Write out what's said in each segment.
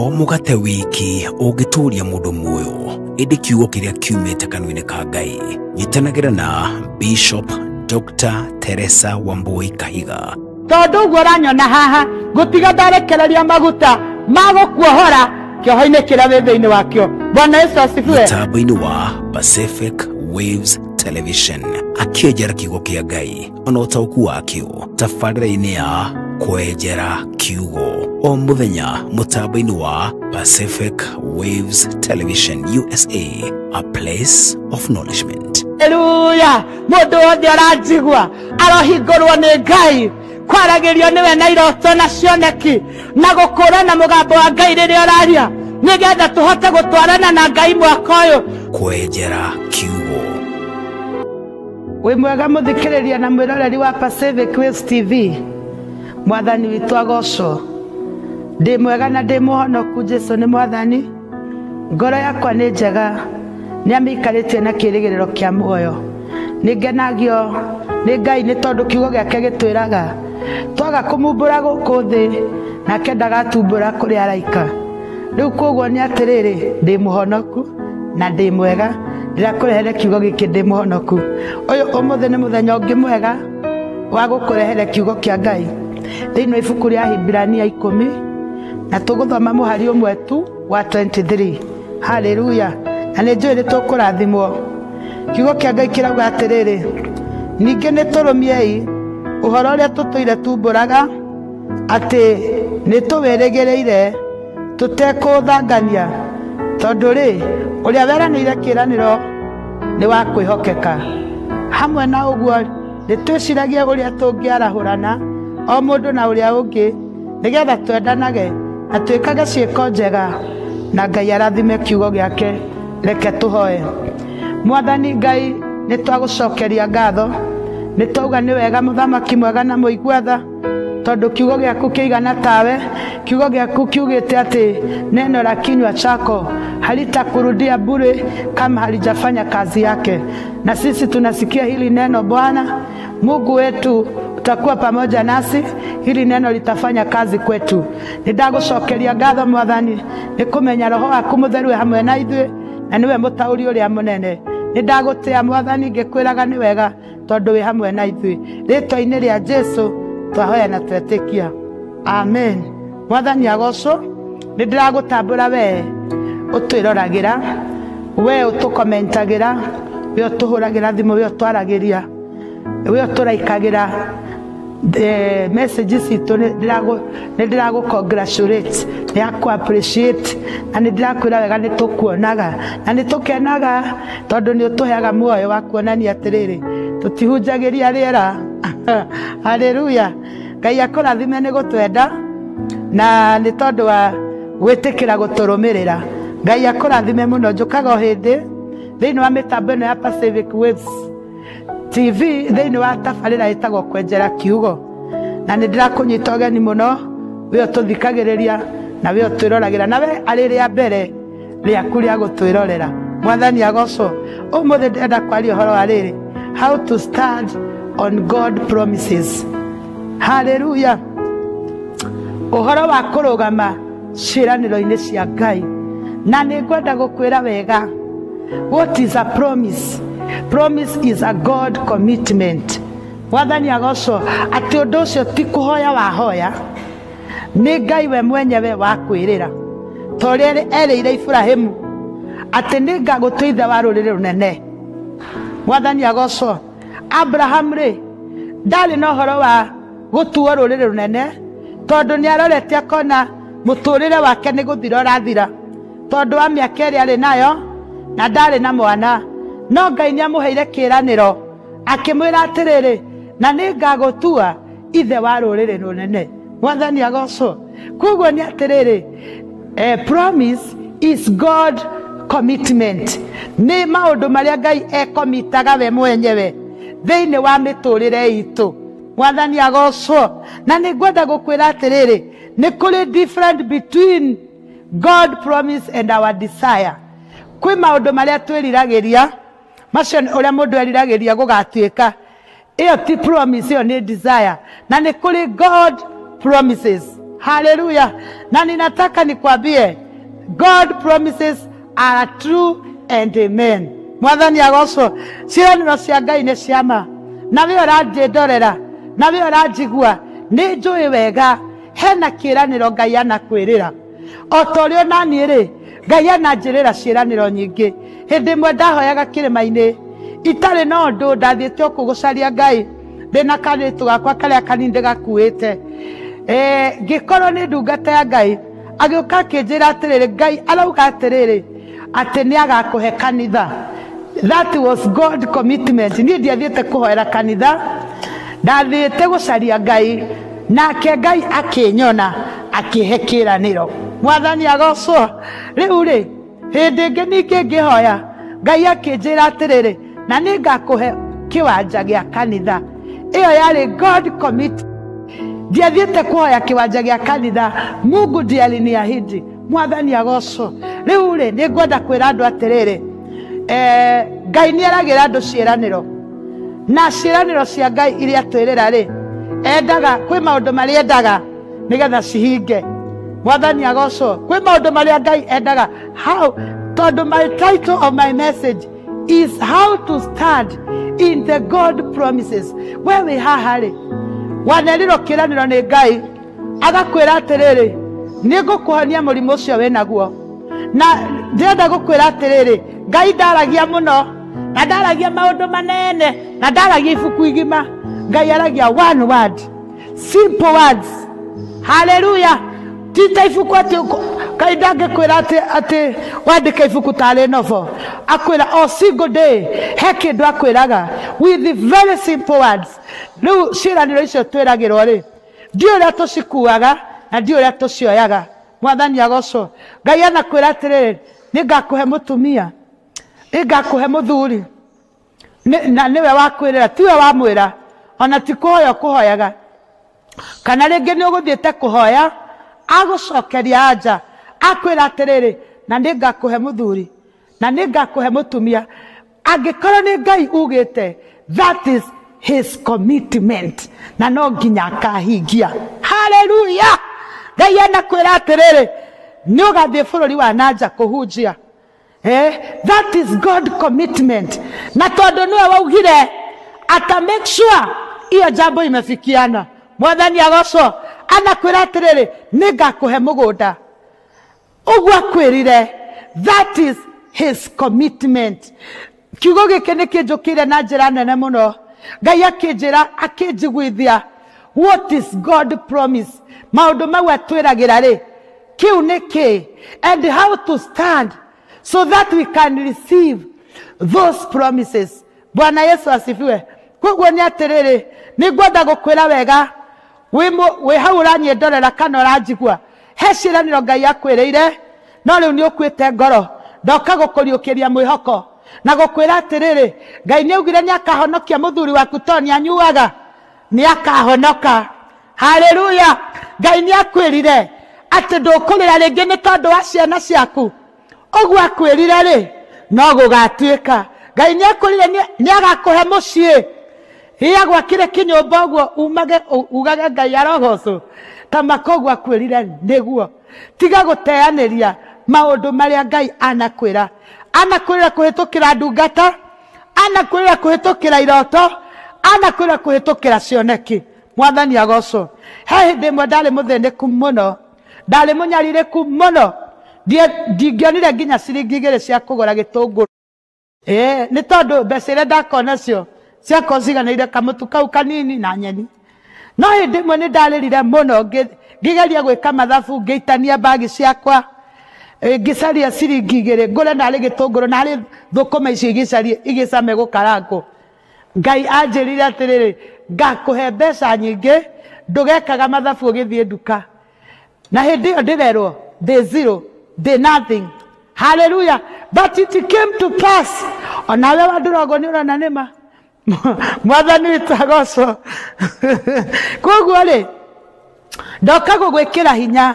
to mugate wiki ugituria mundu muoyo indi kiugo kiria kiumite kanua-ini ka Ngai. Nyitanagira na Bishop Dr. Teresa Wambui Kahiga. Tondu guo ranyona haha gutiga ndarekereria maguta magukuohora kioho-ini kiria wi thiini wakio. Bwana Yesu asifiwe. Mtambo-ini wa Pacific Waves Television akienjera kiugo kia Ngai ona utauku wakio tabarĩra-ini ya kwenjera kiugo o muthenya mutambo-ini wa Pacific Waves Television USA, a place of nourishment. Hallelujah. Mundu wothe aranjigua arohingũrwo ni Ngai kwaragirio niwe na iroto na cioneki na gũkũrana mugambo wa Ngai rĩrĩa ũraria nigetha tuhote gũtwarana na Ngai mwaka ũyũ. Kwenjera kiugo. Wi mwega muthikiriria na mwiroreri wa Pacific Waves TV. Mwathani witu agocwo. Ndi mwega na ndi muhonoku. Jesu ni mwathani. Ngoro yakwa ni njega ni amikaritie na kirigiriro kia muoyo. Ningenagio ni Ngai ni tondu kiugo giake gitwiraga twaga kumumbura guku thi nake ndagatumbura kuri araika. Riu koguo ni atiriri ndi muhonoku na ndi mwega ndirakurehere kiugo giki ndi muhonoku. Uyu umuthi ni muthenya ungi mwega wa gukurehere kiugo kia Ngai thiini wa ibuku ria Hibrania 10 na tuguthoma muhari umwe tu wa 23. Hallelujah. Na ni njui ni tukurathimwo. Kiugo kia Ngai kirauga atiriri ninge ni turumiei uhoro uria tutuire tumburaga ati ni tuwirigireire tutekuthangania tondu ri uria weranire kiraniro ni wa kwihokeka. Hamwe na uguo ni twiciragia uria tungiarahurana o mundu na uria ungi nigetha twendanage na twikage ciiko njega na Ngai arathime kiugo giake. Reke tuhoe. Mwathani Ngai ni twagucokeria ngatho ni twauga ni wega muthamaki mwega na muigwetha tondu kiugo giaku kiigana tawe. Kiugo giaku kiugite ati neno la kinywa chako halitakurudia bure kama halijafanya kazi yake. Na sisi tunasikia hili neno Bwana Mungu wetu, utakuwa pamoja nasi, hili neno litafanya kazi kwetu. Nindagucokeria ngatho Mwathani ni kumenya roho waku mutheru hamwe na ithuĩ na niwe mutauri uria munene. Nindagutia Mwathani ngikwiraga ni wega tondu wi hamwe na ithuĩ. Ritwa-ini ria Jesu twahoya na twetikia, amen. Mwathani agocwo. Nindiragutambura we utwĩroragira, we utukomentagira, we utuhuragira thimu, we utwaragiria, we uturaikagira messages itu. Nindiragu congratulate, ni aku appreciate, na nindirakwira wega ni tukuonaga na ni tukenaga tondu ni utuheaga muoyo wa kuonania atiriri tutihunjagiria riera. Hallelujah. Ngai akurathime ni gutwenda na ni tondu wa gwitikira guturumirira. Ngai akurathime muno. Njukaga hindi thiini wa mitambo ino ya Pacific Waves TV thiini wa tabarira itagwo kwenjera kiugo, na nindirakunyita ugeni muno we ututhikagiriria na we utwĩroragira na we ari ria mbere riaku ria gutwĩrorera. Mwathani agocwo. Umuthi ndenda kwaria uhoro wa riri, how to stand on God promises. Hallelujah. Uhoro wa kurugama ciĩranĩro-inĩ cia Ngai. Na nĩ ngwenda gũkwĩra wega, what is a promise? Promise is a God commitment. Mwathani agocwo atĩ ũndũ ũcio ti kũhoya wahoya, nĩ Ngai we mwenyewe wa kwĩrĩra ta ũrĩa erĩire Ibrahimu atĩ nĩ ngagũtua wa rũrĩrĩ rũnene. Mwathani agocwo. Abraham rĩ ndarĩ na ũhoro wa gũtuo rũrĩrĩ rũnene tondu ni arorete akona muturire wake ni guthira rathira tondu wa miaka iri ari nayo na ndari na mwana. No Ngai ni amuheire kiraniro akimwira atiriri na ni ngagutua ithe wa ruriri runene. Mwathani agocwo. Koguo ni atiriri, promise is God commitment. Ni maundu maria Ngai ekomitaga we mwenyewe thiini wa miturire itu. Mwathani agocwo. Na ni ngwenda gukwira atiriri, ni kuri different between God promise and our desire. Kwi maundu maria twiriragiria macio uria mundu eriragiria gugatuika, iyo ti promise, iyo ni desire. Na ni kuri God promises. Hallelujah. Na ninataka nikwambie, God promises are true and amen. Mwathani agocwo. Ciĩranĩro cia Ngai nĩ ciama. Nawe ũranjĩndorera, nawe ũranjigua, nĩ njũĩ wega hena kĩĩranĩro Ngai anakwĩrĩra. O ta ũrĩa naniĩ rĩ, Ngai ananjĩrĩra ciĩranĩro nyingĩ. Hĩndĩ ĩmwe ndahoyaga kĩrĩma-inĩ, itarĩ na ũndũ, ndathiĩte o kũgũcaria Ngai, ndĩna kairĩtu gakwa karĩa kanini ndĩgakuĩte. Ngĩkorwo nĩ ndungata ya Ngai, agĩũka akĩnjĩra atĩrĩrĩ, Ngai arauga atĩrĩrĩ, atĩ nĩ agakũhe kanitha. That was God commitment. Niĩ ndiathiĩte kũhoera kanitha, ndathiĩte gũcaria Ngai, nake Ngai akĩnyona, akĩhe kĩĩranĩro. Mwathani agocwo. Rĩu rĩ, hĩndĩ ĩngĩ ningĩ ngĩhoya, Ngai akĩnjĩra atĩrĩrĩ, na nĩ ngakũhe kĩwanja gĩa kanitha. Ĩyo yarĩ God commit. Ndiathiĩte kũhoya kĩwanja gĩa kanitha, Mungu ndiye aliniahidi. Mwathani agocwo. Rĩu rĩ, nĩ ngwenda kwĩra andũ atĩrĩrĩ, Ngai nĩ eragĩra andũ ciĩranĩro, na ciĩranĩro cia Ngai iria twĩrĩra rĩ, endaga, kwĩ maũndũ marĩa endaga nĩgetha cihinge. Mwathani agocwo. Kwĩ maũndũ marĩa Ngai endaga. How? Tondũ my title of my message is how to stand in the God promises. Wewe haha rĩ, wanerirwo kĩĩranĩro nĩ Ngai, agakwĩra atĩrĩrĩ, nĩ ngũkũhonia mũrimũ ũcio wĩnaguo. Na ndĩrenda gũkwĩra atĩrĩrĩ, Ngai ndaragia mũno, na ndaragia maũndũ manene, na ndaragia ibuku igima. Ngai aragia one word, simple words. Hallelujah. Tita ibuku atĩ Ngai ndangĩkwĩra atĩ wandĩka ibuku tarĩ novo. Akwĩra o single day, he kĩndũ akwĩraga with the very simple words. Rĩu ciĩranĩro icio twĩragĩrwo rĩ, ndiũ ũrĩa tũcikuaga na ndiũ ũrĩa tũcioyaga. Mwathani agocwo. Ngai anakwĩra atĩrĩrĩ, nĩ ngakũhe mũtumia, nĩ ngakũhe mũthuri, na nĩwe wakwĩrĩra, tiwe wamwĩra, ona ti kũhoya kũhoyaga. Kana rĩngĩ nĩ ũgũthiĩte kũhoya, agũcokeria anja, akwĩra atĩrĩrĩ, na nĩ ngakũhe mũthuri, na nĩ ngakũhe mũtumia. Angĩkorwo nĩ Ngai ugĩte, that is his commitment, na no nginya akahingia. Hallelujah. Ngai anakwĩra atĩrĩrĩ, nĩ ũgathiĩ bũrũri wa nanja kũhunjia. That is God commitment. Na tondũ nĩwe waugire, ata make sure iyo jambo imefikiana. Mwathani agocwo. Anakwĩra atĩrĩrĩ, nĩ ngakũhe mũgũnda. Ũguo akwĩrire, that is his commitment. Kiugo gĩkĩ nĩ kĩnjũkĩire na njĩra nene mũno. Ngai akĩnjĩra, akĩnjiguithia, what is God promise? Maũndũ mau atwĩragĩra rĩ, kĩu nĩ kĩ? And how to stand so that we can receive those promises. Bwana Yesu asifiwe. Koguo nĩ atĩrĩrĩ, nĩ ngwenda gũkwĩra wega, wĩ hau ũranyendorera kana ũranjigua, he ciĩranĩro Ngai akwĩrĩire, no rĩu nĩ ũkuĩte ngoro. Ndoka gũkũriũkĩria mwĩhoko na gũkwĩra atĩrĩrĩ, Ngai nĩ augire nĩ akahonokia mũthuri waku to nĩ anyuaga, nĩ akahonoka. Hallelujah. Ngai nĩ akwĩrire atĩ ndũkũrĩra rĩngĩ nĩ tondũ wa ciana ciaku. Ũguo akwĩrire rĩ, no gũgatuĩka. Ngai nĩ akwĩrire nĩ agakũhe mũciĩ. Hiya gwakire kinyũmba ũguo umage ugage Ngai arogocwo. Tamaka ũguo akwĩrire nĩguo. Tiga gũteanĩria maũndũ marĩa Ngai anakwĩra. Anakwĩra kũhĩtũkĩra ndungata, anakwĩra kũhĩtũkĩra iroto, anakwĩra kũhĩtũkĩra cioneki. Mwathani agocwo. He hĩndĩ ĩmwe ndarĩ mũthĩnĩku mũno, ndarĩ mũnyarirĩku mũno, ndingĩonire nginya ciringi 2 cia kũgũra gĩtũngũrũ. Nĩ tondũ mbeca iria ndakona cio ciakwa ciganĩire kamũtu kau kanini na nyeni. No hĩndĩ ĩmwe nĩ ndarĩrire mũno, ngĩgeria gwĩka mathabu, ngĩitania bagi ciakwa, ngĩcaria ciringi 2 ngũre narĩ gĩtũngũrũ, narĩ thũkũma icio igĩcame gũkarangwo. Ngai anjĩrire atĩrĩrĩ, ngakũhe mbeca nyingĩ, ndũgekaga mathabu ũgĩthiĩ nduka. Na hĩndĩ ĩyo ndĩrerwo, day zero, day nothing. Hallelujah. But it came to pass. Onawe wandũragwo nĩ ũrona nĩma. Mwathani witũ agocwo. Koguo rĩ, ndoka gũgwĩkĩra hinya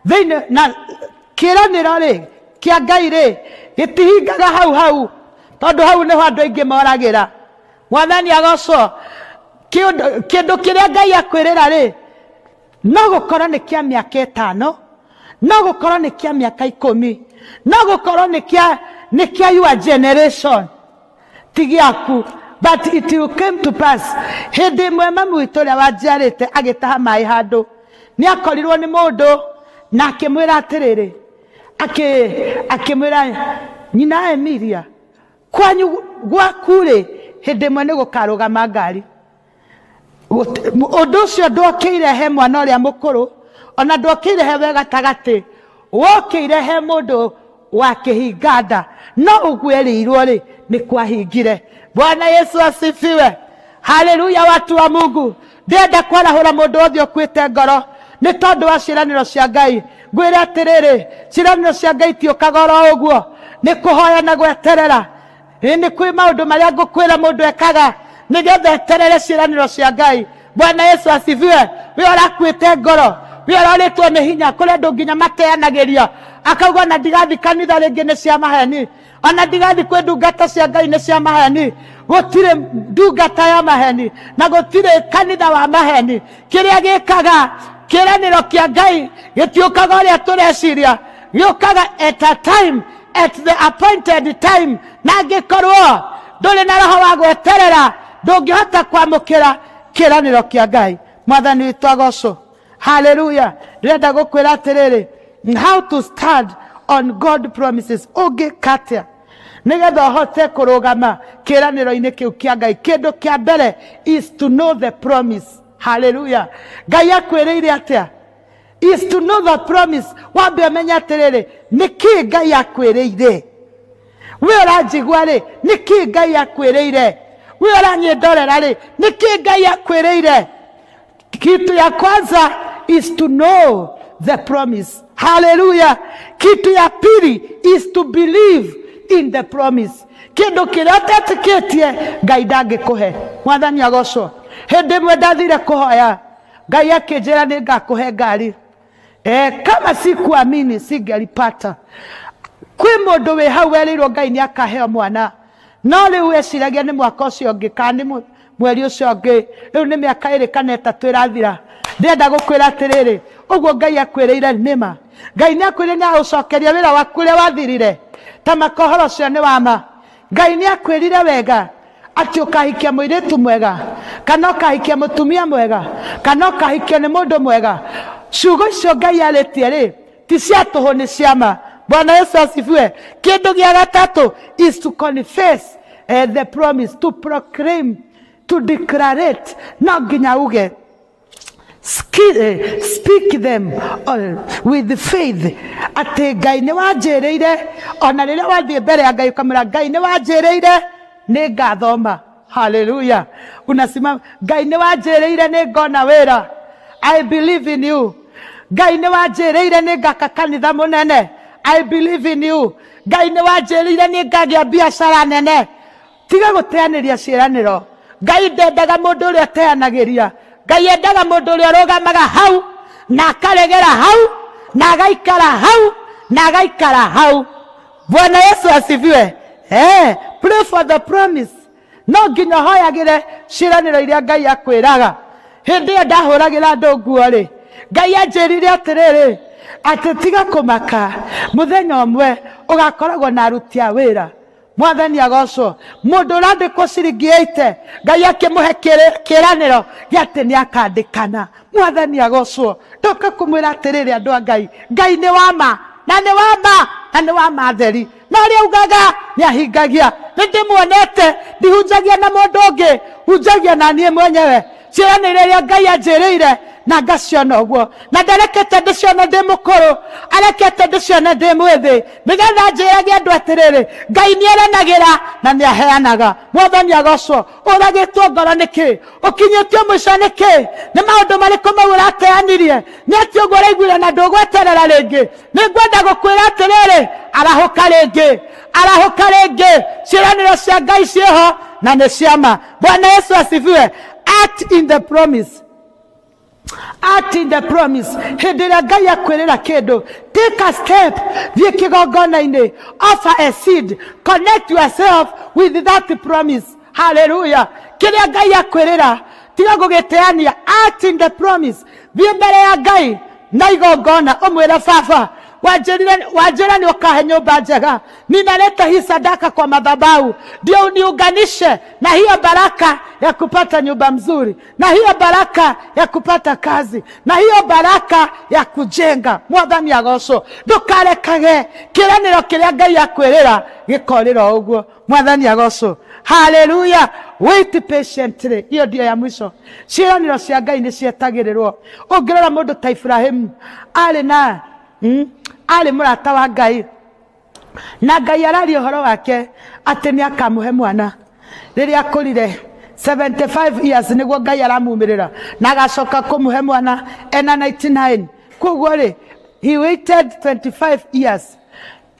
thĩinĩ na kĩĩranĩro rĩ kĩa Ngai rĩ gĩtihingaga hau, tondũ hau nĩho andũ aingĩ moragĩra. Mwathani agocwo. Kĩndũ kĩrĩa Ngai akwĩrĩra rĩ, no gũkorwo nĩ kĩa mĩaka 5, no gũkorwo nĩ kĩa mĩaka 10, no gũkorwo nĩ kĩa your generation ti gĩaku. But it will come to pass. Hĩndĩ ĩmwe mamu witũ ũrĩa wanjiarĩte agĩtaha maĩ handũ, nĩ akorirwo nĩ mũndũ na akĩmwĩra atĩrĩrĩ, akĩmwĩra nyina Emilia, kwanyu gwaku-rĩ hĩndĩ ĩmwe nĩ gũkarũgama ngari. Ũndũ ũcio ndokĩire he mwana ũrĩa mũkũrũ, ona ndokĩire he we gatagatĩ, wokĩire he mũndũ wa kĩhinganda, no ũgwĩrĩirwo-rĩ nĩ kwahingire. Bwana Yesu asifiwe. Haleluya watu wa Mungu. Ndenda kwarahũra mũndũ wothe ũkuĩte ngoro nĩ tondũ wa ciĩranĩro cia Ngai. Ngwĩre atĩrĩrĩ, ciĩranĩro cia Ngai tiũkaga oro ũguo, nĩ kũhoya na gweterera. Nĩ kwĩ maũndũ marĩa ngũkwĩra mũndũ ekaga nĩgetha eterere ciĩranĩro cia Ngai. Bwana Yesu asifiwe. We ũrakuĩte ngoro, we ũrorĩtwo nĩ hinya, kũrĩ andũ nginya mateanagĩria, akauga na ndigathi kanitha rĩngĩ nĩ cia maheni, ona ndigathi kwĩ ndungata cia Ngai nĩ cia maheni. Gũtirĩ ndungata ya maheni na gũtirĩ kanitha wa maheni. Kĩrĩa gĩkaga kĩĩranĩro kĩa Ngai gĩtiũkaga ũrĩa tũreciria, gĩũkaga at a time, at the appointed time. Na angĩkorwo ndũrĩ na roho wa gweterera, ndũngĩhota kwamũkĩra kĩĩranĩro kĩa Ngai. Mwathani witũ agocwo. Hallelujah. Ndĩrenda gũkwĩra atĩrĩrĩ, how to stand on God promises. Ũngĩkatĩa nĩgetha ũhote kũrũgama kĩĩranĩro-inĩ kĩu kĩa Ngai. Kĩndũ kĩa mbere is to know the promise. Hallelujah. Ngai akwĩrĩire atĩa? Is to know the promise. Wambe ũmenye atĩrĩrĩ, nĩkĩ Ngai akwĩrĩire? We ũranjigua-rĩ, nĩkĩ Ngai akwĩrĩire? We ũranyendorera-rĩ, nĩkĩ Ngai akwĩrĩire? Kitu ya kwanza is to know the promise. Hallelujah. Kitu ya pili is to believe in the promise. Kĩndũ kĩrĩa ũtetĩkĩtie Ngai ndangĩkũhe. Mwathani agocwo. Hĩndĩ ĩmwe ndathire kũhoya, Ngai akĩnjĩra nĩ ngakũhe ngari. Kama sikuamini singelipata. Kwĩ mũndũ wĩ hau werĩirwo Ngai nĩ akaheo mwana, no rĩu weciragia nĩ mwaka ũcio ũngĩ kana nĩ mweri ũcio ũngĩ, rĩu nĩ mĩaka 2 kana 3 ĩrathira. Ndĩrenda gũkwĩra atĩrĩrĩ, ũguo Ngai akwĩrĩire nĩma. Ngai nĩ akwĩrĩire nĩ agũcokeria wĩra waku ũrĩa wathirire, ta makohoro ũcio nĩ wama. Ngai nĩ akwĩrire wega atĩ ũkahikia mũirĩtu mwega, kana ũkahikia mũtumia mwega, kana ũkahikio nĩ mũndũ mwega. Ciugo icio Ngai arĩtie-rĩ, ti cia tũhũ nĩ ciama. Bwana Yesu asifiwe. Kĩndũ gĩa gatatũ is to confess the promise, to proclaim, to declarate. No nginya uge speak them with faith. Ati Ngai nĩ wanjĩrĩire, ona rĩrĩa wathiĩ mbere ya Ngai ũkamwĩra Ngai nĩ wanjĩrĩire, nĩ ngathoma. Hallelujah. Unasimama, Ngai nĩ wanjĩrĩire, nĩ ngona wĩra. I believe in you. Ngai nĩ wanjĩrĩire, nĩ ngaka kanitha mũnene. I believe in you. Ngai nĩ wanjĩrĩire, nĩ ngagĩa biacara nene. Tiga gũteanĩria ciĩranĩro. Ngai ndendaga mũndũ ũrĩa ũteanagĩria. Ngai endaga mũndũ ũrĩa ũrũgamaga hau na akaregera hau na agaikara hau na agaikara hau. Bwana Yesu asifiwe. Pray for the promise. No nginya hoyagĩre ciĩranĩro iria Ngai akwĩraga. Hĩndĩ ĩyo ndahũragĩra andũ nguo-rĩ, Ngai anjĩrire atĩrĩrĩ, atĩ tiga kũmaka, mũthenya ũmwe ũgakoragwo na aruti a wĩra. Mwathani agocwo. Mũndũ ũrandĩkwo ciringi 80, Ngai akĩmũhe kĩĩranĩro gĩa atĩ nĩ akandĩkana. Mwathani agocwo. Ndoka kũmwĩra atĩrĩrĩ andũ a Ngai, Ngai nĩ wama, na nĩ wama, na nĩ wama theri. Na ũrĩa ugaga nĩ ahingagia. Nĩ ndĩmuonete ndihunjagia na mũndũ ũngĩ, hunjagia na niĩ mwenyewe. Ciĩranĩro iria Ngai anjĩrĩire na ngaciona ũguo. Na ndarekete ndĩcione ndĩ mũkũrũ, arekete ndĩcione ndĩ mwĩthĩ, nĩgetha njĩrage andũ atĩrĩrĩ, Ngai nĩ eranagĩra na nĩ aheanaga. Mwathani agocwo. Ũragĩtwo ngoro nĩkĩ? Ũkinyĩtio mũico nĩkĩ? Nĩ maũndũ marĩkũ mau ũrateanirie? Nĩ atĩ ũguo ũraiguire na ndũgweterera rĩngĩ? Nĩngwenda gũkwĩra atĩrĩrĩ, arahũka rĩngĩ, arahũka rĩngĩ. Ciĩranĩro cia Ngai ciĩho na nĩ ciama. Bwana Yesu asifiwe. Act in the promise. Act in the promise. Hĩndĩ ĩrĩa Ngai akwĩrĩra kĩndũ, take a step. Thiĩ kĩgongona-inĩ, offer a seed, connect yourself with that promise. Hallelujah. Kĩrĩa Ngai akwĩrĩra tiga gugeteania, act in the promise. Thiĩ mbere ya Ngai na igongona umwĩre baba wajira ni ukahe nyumba njega, ninaleta hii sadaka kwa madhabahu ndio uniunganishe na hiyo baraka ya kupata nyumba mzuri, na hiyo baraka ya kupata kazi, na hiyo baraka ya kujenga. Mwathani agocwo. Ndukarekage kiraniro kiria Ngai akwirira gikorira uguo. Mwathani agocwo. Hallelujah. Wait patiently. Hiyo ndio ya mwisho. Ciraniro cia Ngai ni cietagirirwo. Ungirora mundu ta Ibrahimu ari murata wa Ngai, na Ngai arari uhoro wake ati ni akamuhe mwana riria akurire 75 years niguo Ngai aramumirira na agacoka kumuhe mwana ena 99. Koguo ri he waited 25 years.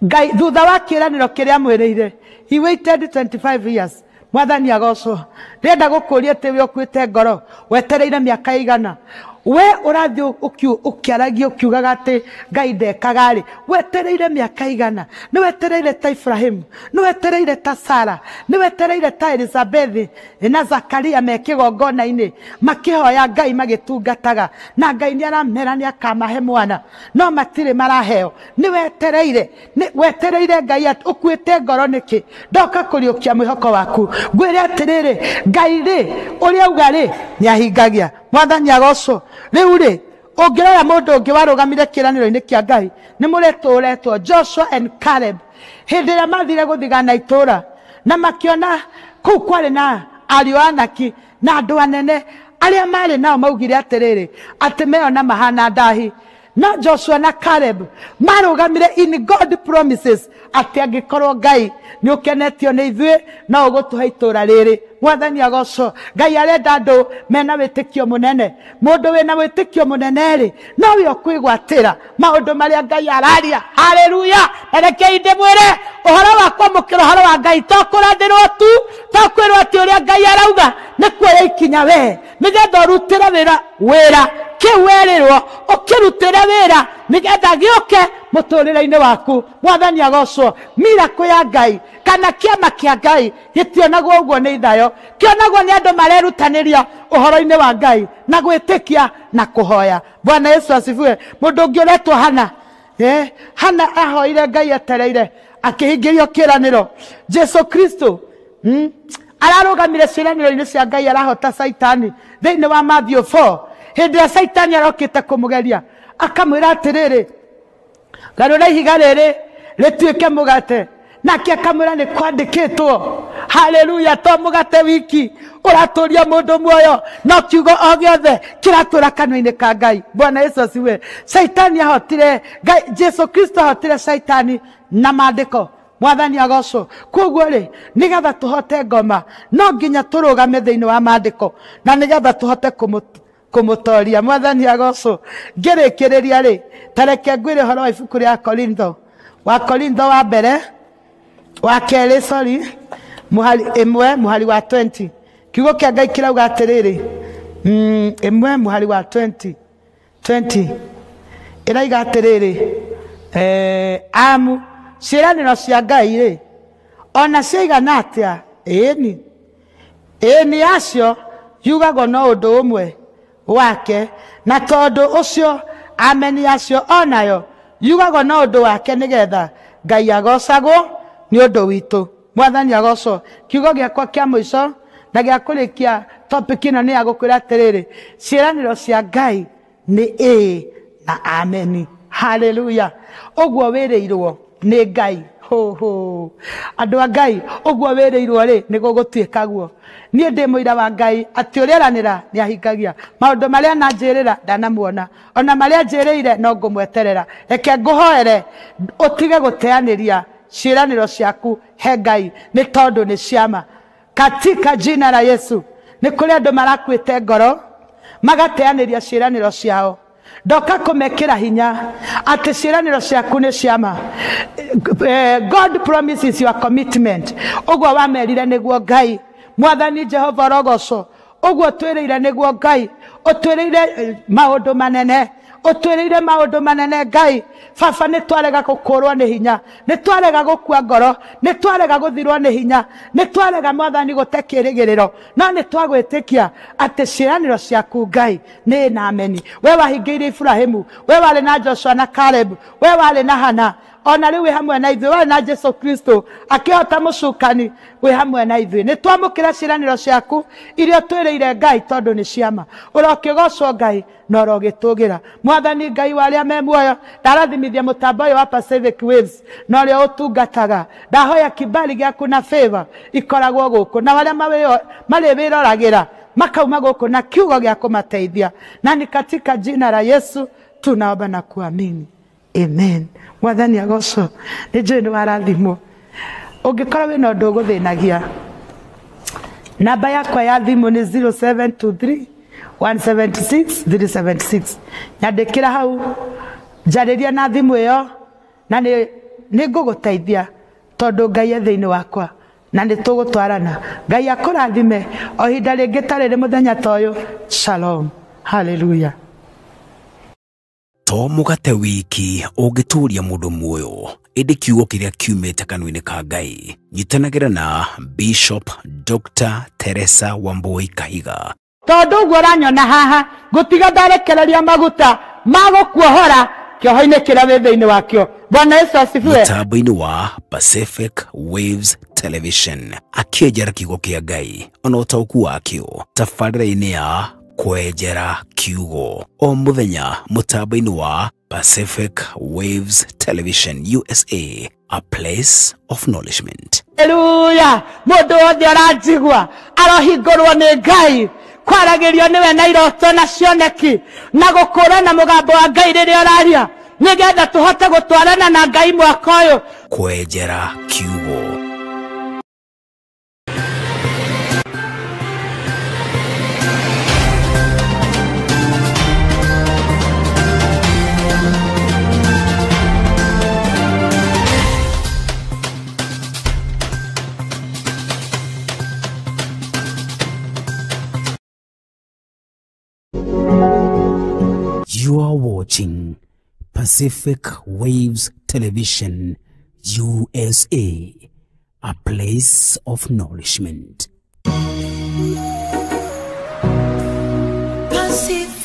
Ngai thutha wa kiraniro kiria mwirire he waited 25 years. Mwathani agocwo. Ndenda gukuria ati we ukwite ngoro wetereire miaka igana. We urathi ukiaragia ukiugaga ati Ngai ndekaga ri, wetereire miaka igana? Ni wetereire ta Ibrahimu, ni wetereire ta Sara, ni wetereire ta Elizabeth na Zakaria mekigongona-ini makihoya Ngai magitungataga, na Ngai ni aramera ni akamahe mwana no matire maraheo. Ni wetereire Ngai ati ukwite ngoro niki? Ndoka kuriukia mwihoko waku ngwire atiriri Ngai ri uria uga ri ni ahingagia. Mwathani agocwo. Riu ri ungirora mundu ungi warugamire kiraniro-ini kia Ngai ni muretwo Joshua and Caleb. Hindi ria mathire guthigana itura na makiona kuu kwari na ariu anaki na andu anene aria mari nao maugire atiriri ati meona mahana ndahi. Na Joshua na Caleb marugamire in God promises ati angikorwo Ngai ni ukenetio ni ithuĩ na ugutuhe itura riri. Mwathani agocwo. Ngai arenda andu mena witikio munene. Mundu wina witikio munene ri no we ukwigwatira maundu maria Ngai araria. Hallelujah. Reke ndimwire uhoro wa kwamukira uhoro wa Ngai to kurathirwo tu, to kwirwo ati uria Ngai arauga ni kuoya ikinya we nigetha urutire wira kiwerirwo ukirutire wira nigetha giuke muturire-ini waku. Mwathani agocwo. Miracle ya Ngai kana kiama kia Ngai gitionagwo uguo ni thayo, kionagwo ni andu marerutaniria uhoro-ini wa Ngai na gwitikia na kuhoya. Bwana Yesu asifiwe. Mundu ungi uretwo Hana ahoire Ngai etereire akihingirio kiraniro. Jesu Kristo ararugamire ciraniro-ini cia Ngai arahota Saitani thiini wa Matthew 4. Hindi ya Saitani arokite kumugeria akamwira atiriri garura ihiga riri rituike mugate, nake akamwira ni kwandikitwo. Hallelujah. To mugate wiki uraturia mundu muoyo no kiugo o giothe kiratura kanua-ini ka Ngai. Bwana Yesu asiwe. Saitani ahotire Ngai, Jesu Kristo ahotire Saitani na maandiko. Mwathani agocwo. Koguo ri nigetha tuhote ngoma no nginya turugame thiini wa maandiko na nigetha tuhote kumutoria. Mwathani agocwo. Ngirikiriria ri tareke ngwire horo wa ibuku ria Korintho wa mbere wa keri muhari wa 20. Kiugo kia Ngai kirauga atiriri muhari wa 20 iraiga atiriri amu ciraniro cia Ngai ri ona ciaigana atia ĩni acio yugagwo no undu umwe wake, na tondu ucio ameni acio onayo yugagwo no undu wake nigetha Ngai agocagwo ni undu witu. Mwathani agocwo. Kiugo giakwa kia mwico na gia kurikia topic ino ni agukwira atiriri ciraniro cia Ngai ni na ameni. Hallelujah. Uguo wirirwo ni Ngai. Andu a Ngai uguo wirirwo ri nigo gutuika guo. Nie ndi muira wa Ngai ati uriranira ni ahingagia. Maundu maria nanjirira ndanamuona, ona maria njirire no ngumweterera. Reke nguhoere utige guteaniria ciraniro ciaku he Ngai ni tondu ni ciama katika jina la Yesu. Ni kuri andu marakwite ngoro magateaniria ciraniro ciao. Ndoka kumekira hinya ati ciraniro ciaku ni ciama. God promises your commitment. Uguo wamerire niguo Ngai. Mwathani Jehova rogocwo. Uguo twirire niguo Ngai. Utwirire maundu manene utwirire maundu manene Ngai. Baba nĩ twarega gũkũrwo nĩ hinya, nĩ twarega gũkua ngoro, nĩ twarega gũthirwo nĩ hinya, nĩ twarega Mwathani gũte kĩĩrĩgĩrĩro, no nĩ twagwĩtĩkia atĩ ciĩranĩro ciaku Ngai nĩ na ameni. We wahingĩire Ibrahimu, we warĩ na Joshua na Caleb, we warĩ na Hana, ona rĩu wĩ hamwe na ithuĩ, warĩ na Jesu Kristo akĩhota mũcukani, wĩ hamwe na ithuĩ. Nĩ twamũkĩra ciĩranĩro ciaku iria twĩrĩire Ngai tondũ nĩ ciama. Ũrokĩgocwo Ngai na ũrogĩtũgĩra. Mwathani Ngai wa arĩa me muoyo, ndarathimithia mũtambo ũyũ wa Pacific Waves na ũrĩa ũtungataga. Ndahoya kibali gĩaku na favor ikoragwo gũkũ, na arĩa marĩ wĩroragĩra makauma gũkũ na kiugo gĩa kũmateithia. Na ni katika jina la Yesu tunaomba na kuamini. Amen. Mwathani agocwo. Nĩ njũĩ nĩ warathimwo. Ũngĩkorwo wĩna ũndũ ũgũthĩnagia, namba yakwa ya thimũ nĩ 0723 176 376. Nyandĩkĩra hau, njarĩria na thimũ ĩyo, na nĩ ngũgũteithia tondũ Ngai e thĩinĩ wakwa na nĩ tũgũtwarana. Ngai akũrathime o ihinda rĩngĩ ta rĩrĩ mũthenya ta ũyũ. Shalom. Hallelujah. To mũgate wiki ũngĩtũria mũndũ muoyo, ĩndĩ kiugo kĩrĩa kiumĩte kanua-inĩ ka Ngai. Nyitanagĩra na Bishop Dr. Teresa Wambui Kahiga. Tondũ ũguo ũranyona haha, ngũtiga ndarekereria maguta ma gũkuohora kĩoho-inĩ kĩrĩa wĩ thĩinĩ wakĩo. Bwana Yesu asifiwe. Mũtambo-inĩ wa Pacific Waves Television, akĩenjera kiugo kĩa Ngai ona ũtaũku wakĩo tabarĩra-inĩ ya kwenjera kiugo o mũthenya mũtambo-inĩ wa Pacific Waves Television USA, a place of knowledgement. Hallelujah. Mũndũ wothe aranjigua arohingũrwo nĩ Ngai kwaragĩrio nĩwe na iroto na cioneki na gũkũũrana mũgambo wa Ngai rĩrĩa ũraria, nĩgetha tũhote gũtwarana na Ngai mwaka ũyũ. Kwenjera kiugo. You are watching Pacific Waves Television USA, a place of nourishment. Pacific